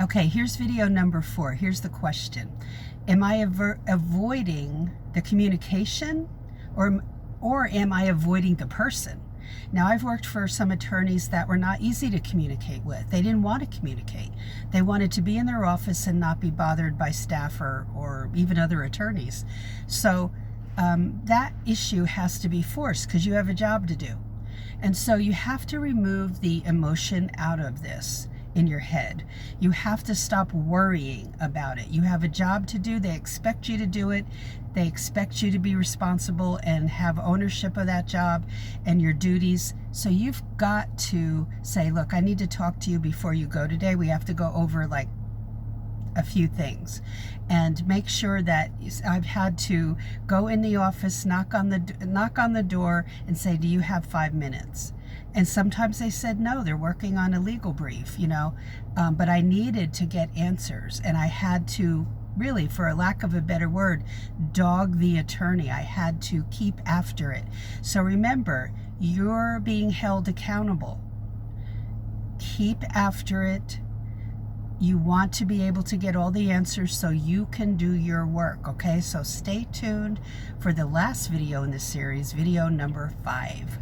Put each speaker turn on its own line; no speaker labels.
Okay, here's video number 4. Here's the question. Am I avoiding the communication or am I avoiding the person? Now, I've worked for some attorneys that were not easy to communicate with. They didn't want to communicate. They wanted to be in their office and not be bothered by staff or even other attorneys. So that issue has to be forced because you have a job to do. And so you have to remove the emotion out of this in your head. You have to stop worrying about it. You have a job to do. They expect you to do it. They expect you to be responsible and have ownership of that job and your duties. So you've got to say, look, I need to talk to you before you go today. We have to go over like a few things and make sure that I've had to go in the office, knock on the door and say, do you have 5 minutes? And sometimes they said no, they're working on a legal brief, but I needed to get answers, and I had to really, for a lack of a better word, dog the attorney. I had to keep after it. So remember, you're being held accountable. Keep after it. You want to be able to get all the answers so you can do your work, okay? So stay tuned for the last video in this series, video number 5.